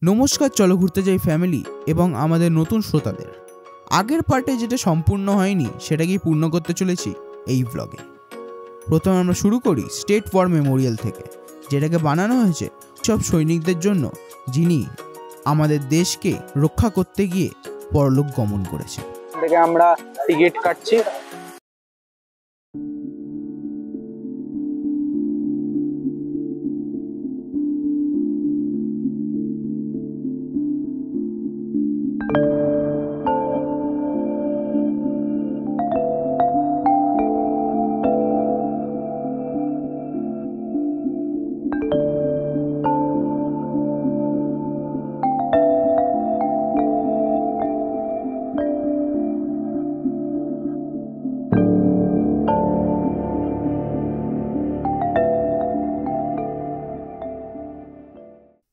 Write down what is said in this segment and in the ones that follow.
নমস্কার চলো ঘুরতে যাই ফ্যামিলি এবং আমাদের নতুন শ্রোতাদের। আগের পার্টে যেটা সম্পূর্ণ হয়নি সেটাকেই পূর্ণ করতে চলেছি এই ব্লগে। প্রথমে আমরা শুরু করি স্টেট ওয়ার মেমোরিয়াল থেকে, যেটাকে বানানো হয়েছে সব সৈনিকদের জন্য যিনি আমাদের দেশকে রক্ষা করতে গিয়ে পরলোক গমন করেছে। থেকে আমরা টিকিট কাটছি।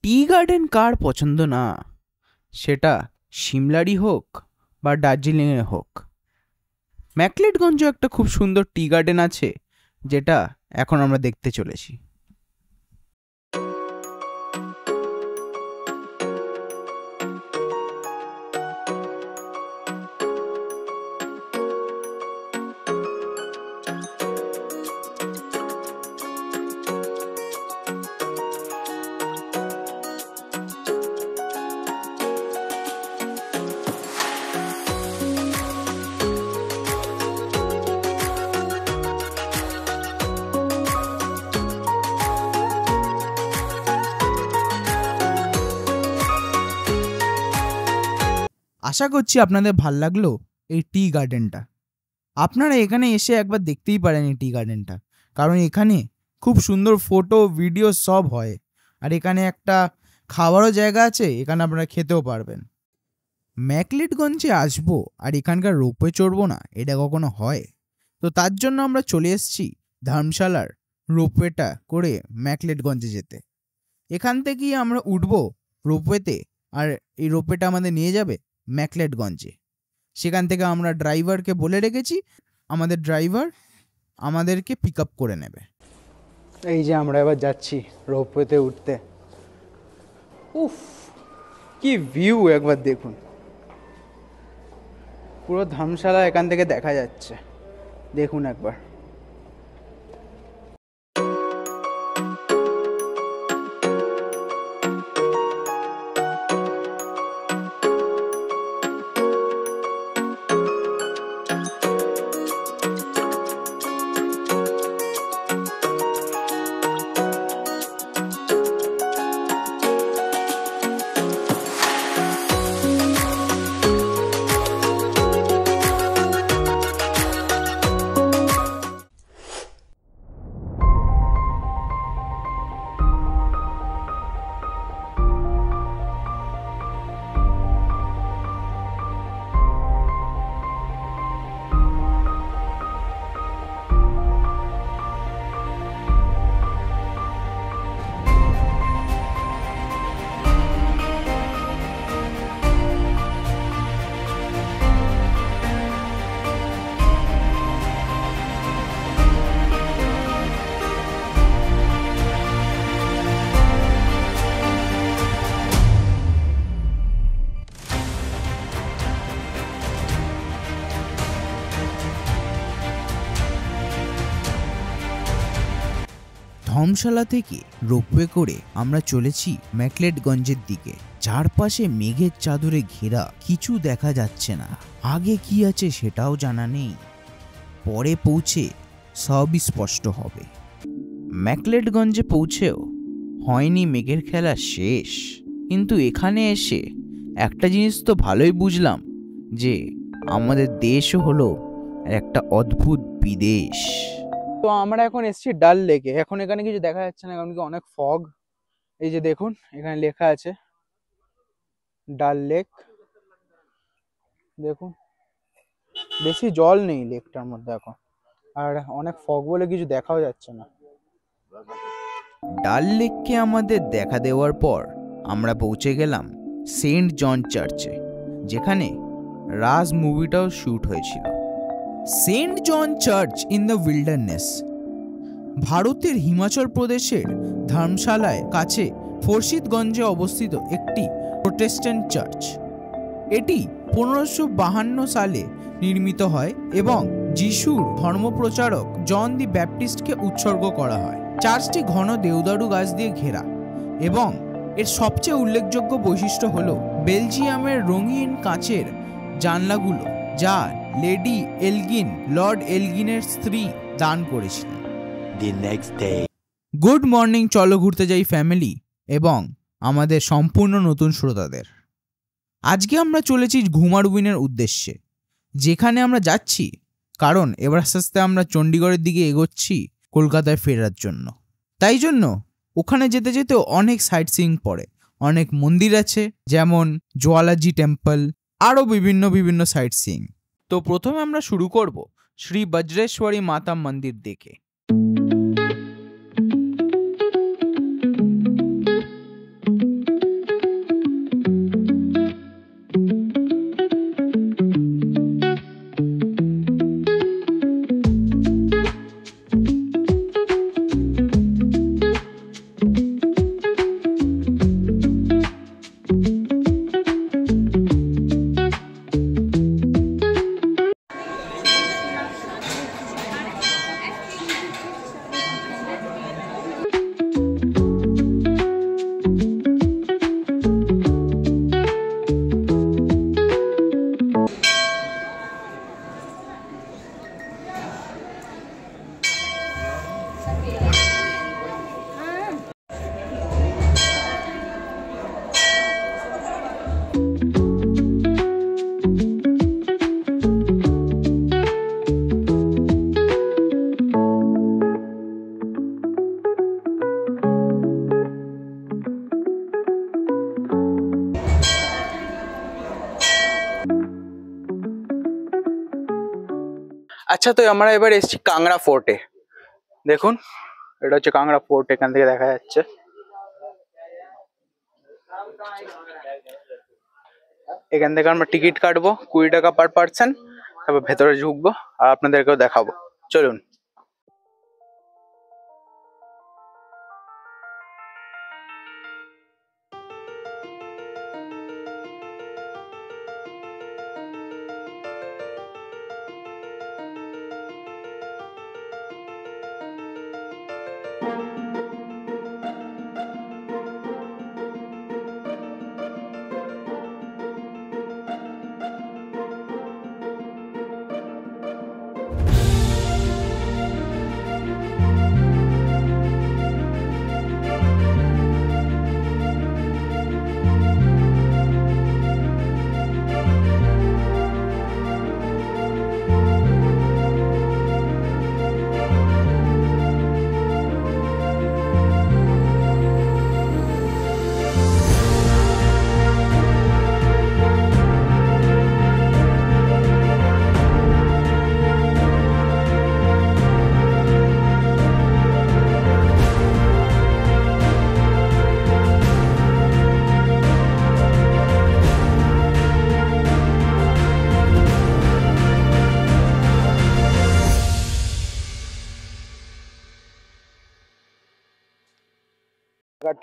টি গার্ডেন কার পছন্দ না, সেটা সিমলারই হোক বা দার্জিলিংয়ে হোক। ম্যাকলেটগঞ্জে একটা খুব সুন্দর টি গার্ডেন আছে, যেটা এখন আমরা দেখতে চলেছি। আশা করছি আপনাদের ভাল লাগলো এই টি গার্ডেনটা। আপনারা এখানে এসে একবার দেখতেই পারেন এই টি গার্ডেনটা, কারণ এখানে খুব সুন্দর ফটো ভিডিও সব হয়। আর এখানে একটা খাওয়ারও জায়গা আছে, এখানে আপনারা খেতেও পারবেন। ম্যাকলেটগঞ্জে আসবো আর এখানকার রোপওয়ে চড়বো না, এটা কখনো হয়? তো তার জন্য আমরা চলে এসেছি ধর্মশালার রোপওয়েটা করে ম্যাকলেটগঞ্জে যেতে। এখান থেকেই আমরা উঠবো রোপওয়েতে, আর এই রোপওয়েটা আমাদের নিয়ে যাবে ম্যাকলেটগঞ্জে। সেখান থেকে আমরা ড্রাইভারকে বলে রেখেছি, আমাদের ড্রাইভার আমাদেরকে পিক আপ করে নেবে। এই যে আমরা এবার যাচ্ছি রোপওয়েতে উঠতে। উফ, কি ভিউ একবার দেখুন, পুরো ধর্মশালা এখান থেকে দেখা যাচ্ছে, দেখুন একবার। ধর্মশালা থেকে রোপওয়ে করে আমরা চলেছি ম্যাকলেটগঞ্জের দিকে। চারপাশে মেঘের চাদরে ঘেরা, কিছু দেখা যাচ্ছে না। আগে কি আছে সেটাও জানা নেই, পরে পৌঁছে সবই স্পষ্ট হবে। ম্যাকলেটগঞ্জে পৌঁছেও হয়নি মেঘের খেলা শেষ, কিন্তু এখানে এসে একটা জিনিস তো ভালোই বুঝলাম, যে আমাদের দেশও হলো একটা অদ্ভুত বিদেশ। তো আমরা এখন এসেছি ডাল লেকে। এখন এখানে কিছু দেখা যাচ্ছে না, কারণ কি অনেক ফগ। এই যে দেখুন, এখানে লেখা আছে ডাল লেক। দেখুন, বেশি জল নেই লেকটার মধ্যে এখন, আর অনেক ফগ বলে কিছু দেখাও যাচ্ছে না। ডাল লেককে আমাদের দেখা দেওয়ার পর আমরা পৌঁছে গেলাম সেন্ট জন চার্চে, যেখানে রাজ মুভিটাও শ্যুট হয়েছিল। Saint John Church in the Wilderness ভারতের হিমাচল প্রদেশের ধর্মশালায় কাছে ফরশিদগঞ্জে অবস্থিত একটি প্রোটেস্ট্যান্ট চার্চ। এটি 1552 সালে নির্মিত হয় এবং যিশুর ধর্মপ্রচারক জন দি ব্যাপটিস্টকে উৎসর্গ করা হয়। চার্চটি ঘন দেওদারু গাছ দিয়ে ঘেরা এবং এর সবচেয়ে উল্লেখযোগ্য বৈশিষ্ট্য হল বেলজিয়ামের রঙিন কাঁচের জানলাগুলো, যা লেডি এলগিন লর্ড এলগিনের স্ত্রী দান করেছিলেন। গুড মর্নিং, চলো ঘুরতে যাই ফ্যামিলি এবং আমাদের সম্পূর্ণ নতুন শ্রোতাদের। আজকে আমরা চলেছি ঘুমারুইনের উদ্দেশ্যে, যেখানে আমরা যাচ্ছি কারণ এবার আস্তে আস্তে আমরা চণ্ডীগড়ের দিকে এগোচ্ছি কলকাতায় ফেরার জন্য। তাই জন্য ওখানে যেতে যেতে অনেক সাইট সিইং পড়ে, অনেক মন্দির আছে যেমন জোয়ালাজি টেম্পল, আরও বিভিন্ন সাইট সিইং। তো প্রথমে আমরা শুরু করব শ্রী বজ্রেশ্বরী মাতা মন্দির দেখে। আচ্ছা, তো আমরা এবার এসেছি কাংড়া ফোর্টে। দেখুন, এটা হচ্ছে কাংড়া ফোর্ট, এখান থেকে দেখা যাচ্ছে। এখান থেকে আমরা টিকিট কাটবো 20 টাকা পার পার্সন, তারপর ভেতরে ঢুকবো আর আপনাদেরকেও দেখাবো। চলুন।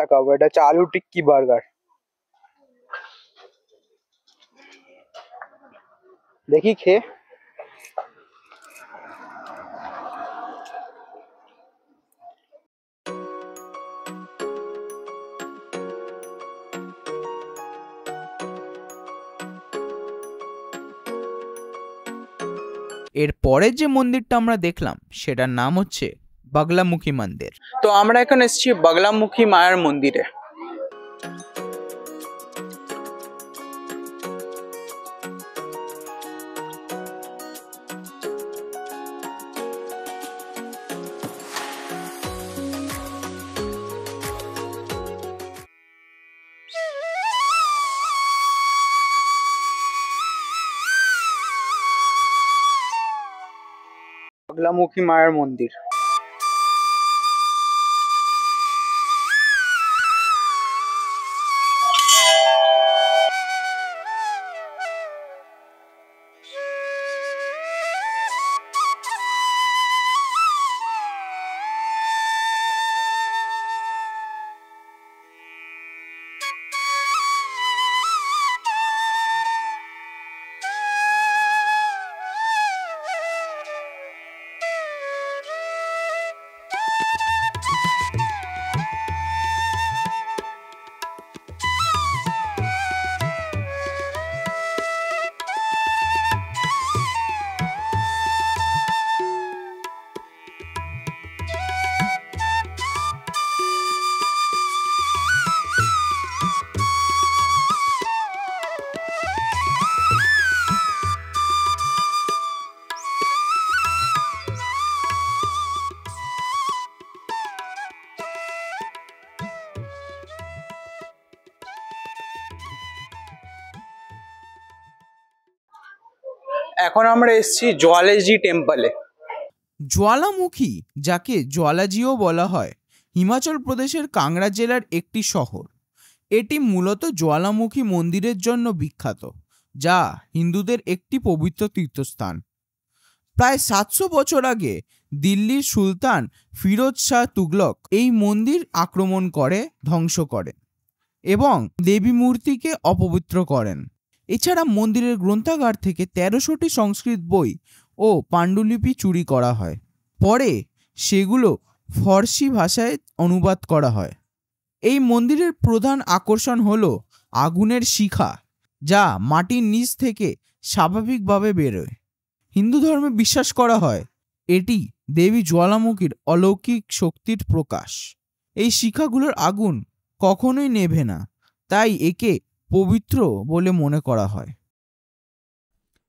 টাকা হবে, এটা হচ্ছে আলু টিক্কি বার্গার। দেখি খেয়ে। এর পরের যে মন্দিরটা আমরা দেখলাম সেটার নাম হচ্ছে বাগলামুখী মন্দির। তো আমরা এখন এসেছি বাগলামুখী মায়ের মন্দিরে। বাগলামুখী মায়ের মন্দির। এখন আমরা এসেছি জোয়ালজি টেম্পলে। জ্বালামুখী, যাকে জ্বালাজিও বলা হয়, হিমাচল প্রদেশের কাংড়া জেলার একটি শহর। এটি মূলত জ্বালামুখী মন্দিরের জন্য বিখ্যাত, যা হিন্দুদের একটি পবিত্র তীর্থস্থান। প্রায় 700 বছর আগে দিল্লির সুলতান ফিরোজ শাহ তুগলক এই মন্দির আক্রমণ করে ধ্বংস করেন এবং দেবী মূর্তিকে অপবিত্র করেন। এছাড়া মন্দিরের গ্রন্থাগার থেকে 1300টি সংস্কৃত বই ও পাণ্ডুলিপি চুরি করা হয়। পরে সেগুলো ফরাসি ভাষায় অনুবাদ করা হয়। এই মন্দিরের প্রধান আকর্ষণ হলো আগুনের শিখা, যা মাটির নিচ থেকে স্বাভাবিকভাবে বেরোয়। হিন্দু ধর্মে বিশ্বাস করা হয় এটি দেবী জ্বালামুখীর অলৌকিক শক্তির প্রকাশ। এই শিখাগুলোর আগুন কখনোই নেভে না, তাই একে পবিত্র বলে মনে করা হয়।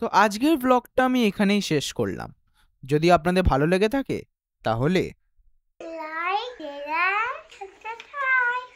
তো আজকের ব্লগটা আমি এখানেই শেষ করলাম। যদি আপনাদের ভালো লেগে থাকে তাহলে like, share, subscribe.